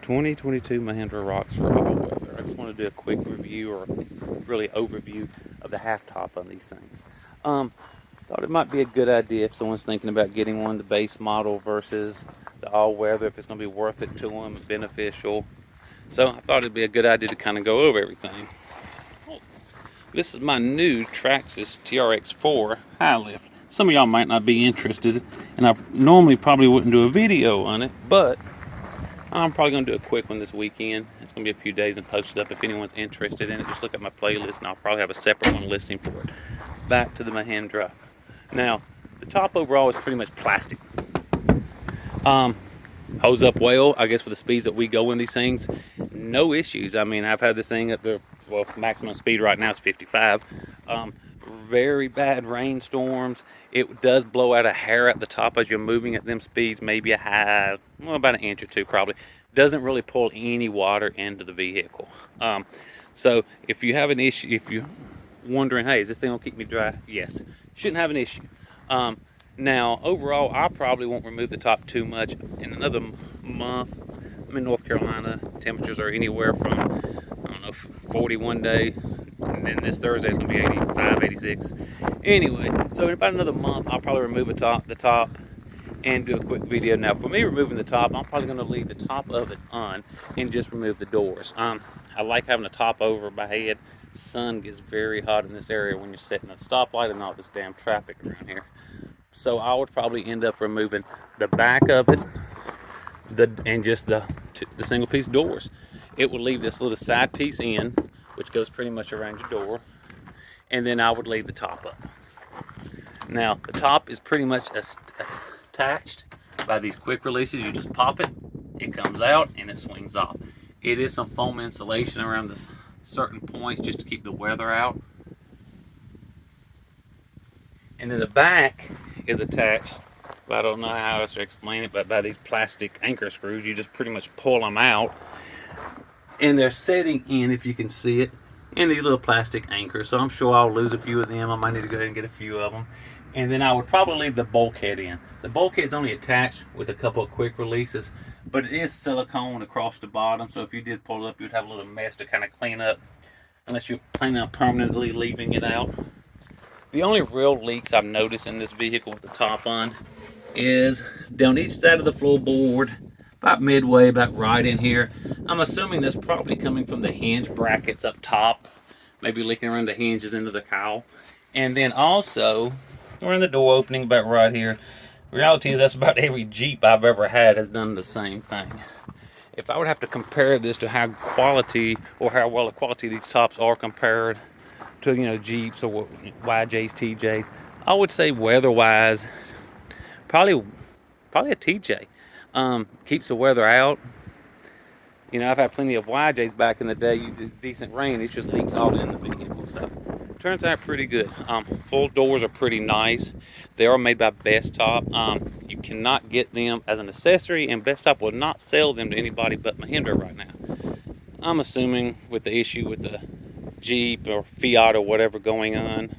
2022 Mahindra Roxor all-weather. I just want to do a quick review or really overview of the half top on these things. Thought it might be a good idea if someone's thinking about getting one, the base model versus the all-weather, if it's going to be worth it to them, beneficial. So I thought it'd be a good idea to kind of go over everything. This is my new Traxxas trx4 high lift. Some of y'all might not be interested, and I normally probably wouldn't do a video on it, but I'm probably going to do a quick one this weekend. It's going to be a few days and post it up. If anyone's interested in it, just look at my playlist and I'll probably have a separate one listing for it. Back to the Mahindra. Now, the top overall is pretty much plastic. Holds up well, I guess, for the speeds that we go in these things. No issues. I mean, I've had this thing up to, well, maximum speed right now is 55. Very bad rainstorms. It does blow out a hair at the top as you're moving at them speeds, maybe a high, well, about an inch or two probably. Doesn't really pull any water into the vehicle. So if you have an issue, if you're wondering, hey, is this thing gonna keep me dry? Yes, shouldn't have an issue. Now, overall, I probably won't remove the top too much. In another month, I'm in North Carolina. Temperatures are anywhere from, I don't know, 41 day, and then this Thursday is going to be 85, 86. Anyway, so in about another month, I'll probably remove the top and do a quick video. Now, for me removing the top, I'm probably going to leave the top of it on and just remove the doors. I like having the top over my head. Sun gets very hot in this area when you're sitting at a stoplight and all this damn traffic around here. So I would probably end up removing the back of it, and just the single piece doors. It would leave this little side piece in, which goes pretty much around your door, and then I would leave the top up. Now, the top is pretty much attached by these quick releases. You just pop it, it comes out, and it swings off. It is some foam insulation around this certain points just to keep the weather out. And then the back is attached, I don't know how else to explain it, but by these plastic anchor screws. You just pretty much pull them out, and they're setting in, if you can see it, in these little plastic anchors. So I'm sure I'll lose a few of them. I might need to go ahead and get a few of them. And then I would probably leave the bulkhead in. The bulkhead's only attached with a couple of quick releases, but it is silicone across the bottom, so if you did pull it up, you'd have a little mess to kind of clean up, unless you're planning on permanently leaving it out. The only real leaks I've noticed in this vehicle with the top on is down each side of the floorboard, about midway, about right in here. I'm assuming that's probably coming from the hinge brackets up top, maybe leaking around the hinges into the cowl. And then also, we're in the door opening about right here. Reality is that's about every Jeep I've ever had has done the same thing. If I would have to compare this to how quality, or how well the quality of these tops are compared to, you know, Jeeps or YJs, TJs, I would say weather-wise, probably a TJ. Keeps the weather out. You know, I've had plenty of YJs back in the day. You do decent rain, it just leaks all in the vehicle. So it turns out pretty good. Full doors are pretty nice. They are made by Best Top. You cannot get them as an accessory, and Best Top will not sell them to anybody but Mahindra right now. I'm assuming with the issue with the Jeep or Fiat or whatever going on,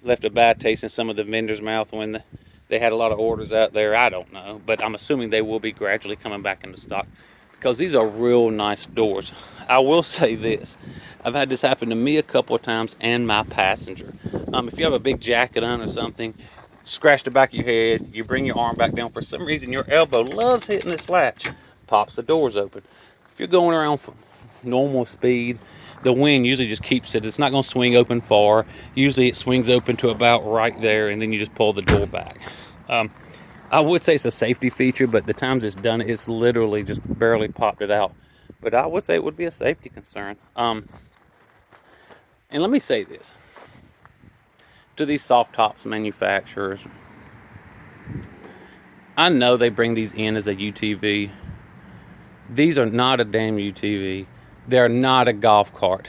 left a bad taste in some of the vendors' mouth when they had a lot of orders out there. I don't know, but I'm assuming they will be gradually coming back into stock, because these are real nice doors. I will say this, I've had this happen to me a couple of times and my passenger. If you have a big jacket on or something, scratch the back of your head, you bring your arm back down, for some reason your elbow loves hitting this latch, pops the doors open. If you're going around for normal speed, the wind usually just keeps it. It's not going to swing open far. Usually it swings open to about right there, and then you just pull the door back. I would say it's a safety feature, but the times it's done, it's literally just barely popped it out. But I would say it would be a safety concern. And let me say this to these soft tops manufacturers. I know they bring these in as a UTV. These are not a damn UTV. They're not a golf cart.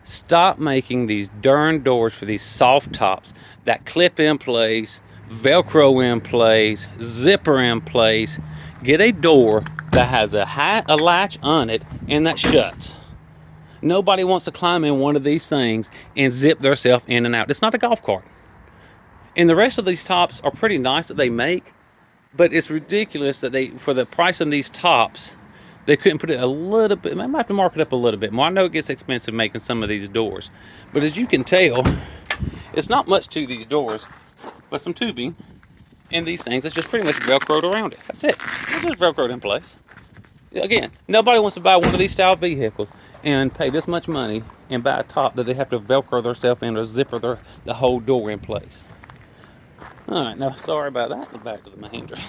Stop making these darn doors for these soft tops that clip in place, Velcro in place, zipper in place. Get a door that has a latch on it and that shuts. Nobody wants to climb in one of these things and zip themselves in and out. It's not a golf cart. And the rest of these tops are pretty nice that they make, but it's ridiculous that for the price of these tops, They couldn't put it a little bit. I might have to mark it up a little bit more. I know it gets expensive making some of these doors, but as you can tell, it's not much to these doors, but some tubing and these things. It's just pretty much Velcroed around it. That's it. It's just Velcroed in place. Again, nobody wants to buy one of these style vehicles and pay this much money and buy a top that they have to Velcro themselves in or zipper the whole door in place. All right, now sorry about that. Back to the Mahindra.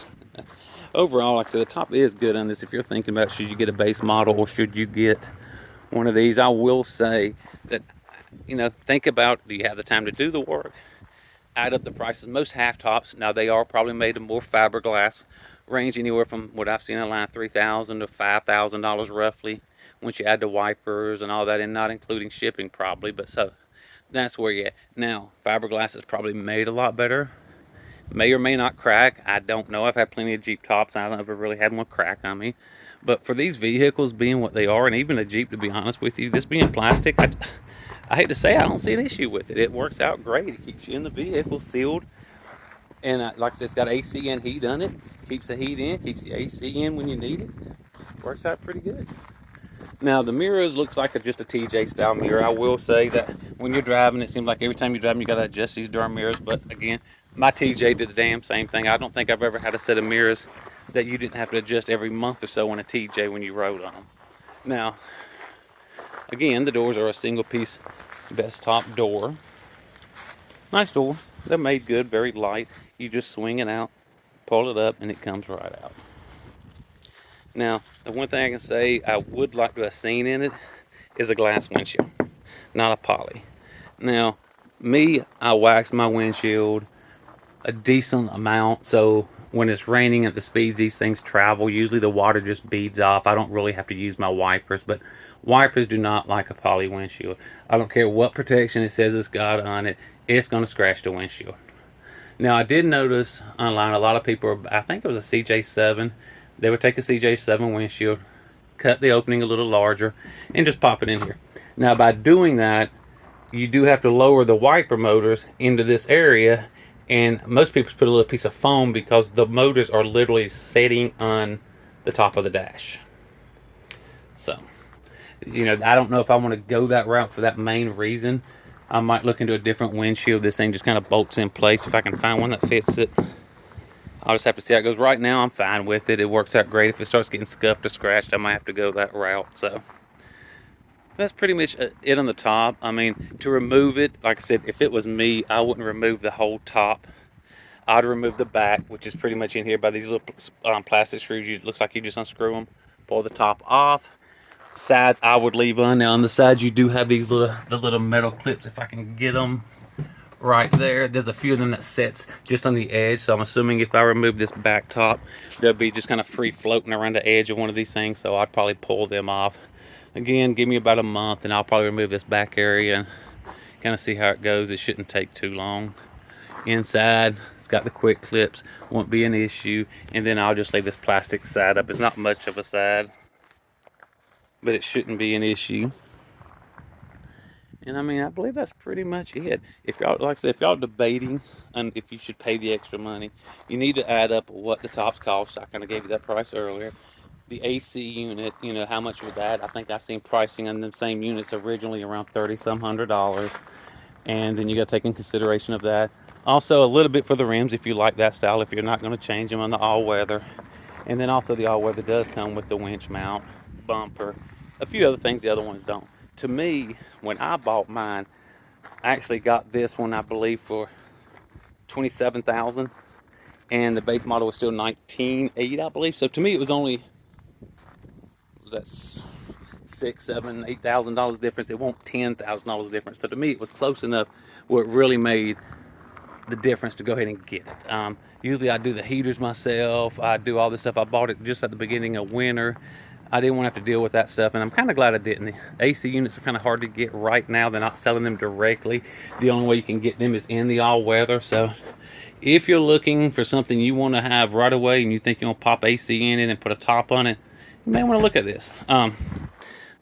Overall, like I said, the top is good on this. If you're thinking about should you get a base model or should you get one of these, I will say that, think about, do you have the time to do the work? Add up the prices. Most half tops, now they are probably made of more fiberglass, range anywhere from what I've seen online, $3,000 to $5,000 roughly, once you add the wipers and all that, and not including shipping probably, but so that's where you're at. Now, fiberglass is probably made a lot better. May or may not crack. I don't know. I've had plenty of Jeep tops. I never really had one crack on me. But for these vehicles being what they are, and even a Jeep, to be honest with you, this being plastic, I hate to say I don't see an issue with it. It works out great. It keeps you in the vehicle sealed. And like I said, it's got AC and heat on it. Keeps the heat in, keeps the AC in when you need it. Works out pretty good. Now the mirrors looks like just a TJ style mirror. I will say that when you're driving, it seems like every time you're driving you got to adjust these darn mirrors. But again, my TJ did the damn same thing. I don't think I've ever had a set of mirrors that you didn't have to adjust every month or so on a TJ when you rode on them. Now, again, the doors are a single piece desktop door. Nice doors. They're made good, very light. You just swing it out, pull it up, and it comes right out. Now, the one thing I can say I would like to have seen in it is a glass windshield, not a poly. Now, I wax my windshield a decent amount, so when it's raining at the speeds these things travel, usually the water just beads off. I don't really have to use my wipers, but wipers do not like a poly windshield. I don't care what protection it says it's got on it, it's going to scratch the windshield. Now, I did notice online a lot of people, I think it was a CJ7, they would take a CJ7 windshield, cut the opening a little larger, and just pop it in here. Now, by doing that, you do have to lower the wiper motors into this area, and most people put a little piece of foam because the motors are literally setting on the top of the dash. So, I don't know if I want to go that route for that main reason. I might look into a different windshield. This thing just kind of bolts in place. If I can find one that fits it, I'll just have to see how it goes. Right now, I'm fine with it. It works out great. If it starts getting scuffed or scratched, I might have to go that route. So that's pretty much it on the top. I mean, to remove it, like I said, if it was me, I wouldn't remove the whole top. I'd remove the back, which is pretty much in here by these little plastic screws. It looks like you just unscrew them, pull the top off. Sides I would leave on. Now on the sides you do have these little metal clips. If I can get them right there, there's a few of them that sets just on the edge, so I'm assuming if I remove this back top they'll be just kind of free floating around the edge of one of these things, so I'd probably pull them off. Again, give me about a month and I'll probably remove this back area and kind of see how it goes. It shouldn't take too long. Inside it's got the quick clips, won't be an issue, and then I'll just leave this plastic side up. It's not much of a side, but it shouldn't be an issue. And I mean, I believe that's pretty much it. If y'all, like I said, if y'all debating on if you should pay the extra money, you need to add up what the tops cost. I kind of gave you that price earlier. The AC unit, how much would that? I think I've seen pricing on the same units originally around $30-some hundred, and then you got to take in consideration of that. Also, a little bit for the rims if you like that style. If you're not going to change them on the all-weather, and then also the all-weather does come with the winch mount, bumper, a few other things the other ones don't. To me, when I bought mine, I actually got this one, I believe, for $27,000, and the base model was still $19,800, I believe. So to me, it was only, was that $6,000, $7,000, $8,000 difference? It won't $10,000 difference. So to me, it was close enough where it really made the difference to go ahead and get it. Usually I do the heaters myself. I do all this stuff. I bought it just at the beginning of winter. I didn't want to have to deal with that stuff, and I'm kind of glad I didn't. The AC units are kind of hard to get right now. They're not selling them directly. The only way you can get them is in the all-weather. So if you're looking for something you want to have right away and you think you're going to pop AC in it and put a top on it, you may want to look at this.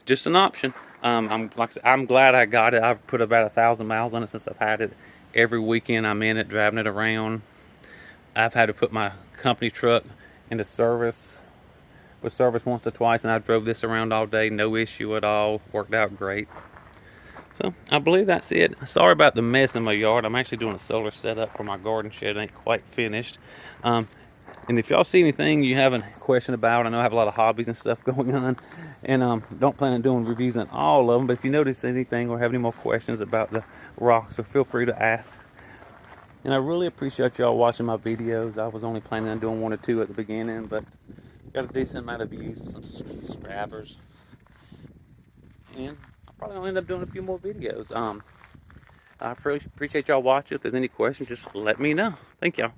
Just an option. I'm glad I got it. I've put about 1,000 miles on it since I've had it. Every weekend I'm in it, driving it around. I've had to put my company truck into service was serviced once or twice, and I drove this around all day, no issue at all. Worked out great. So I believe that's it. Sorry about the mess in my yard. I'm actually doing a solar setup for my garden shed. It ain't quite finished. And if y'all see anything you have a question about, I know I have a lot of hobbies and stuff going on, and don't plan on doing reviews on all of them. But if you notice anything or have any more questions about the Roxor, feel free to ask. And I really appreciate y'all watching my videos. I was only planning on doing 1 or 2 at the beginning, but got a decent amount of views and some subscribers. And I'll probably end up doing a few more videos. I appreciate y'all watching. If there's any questions, just let me know. Thank y'all.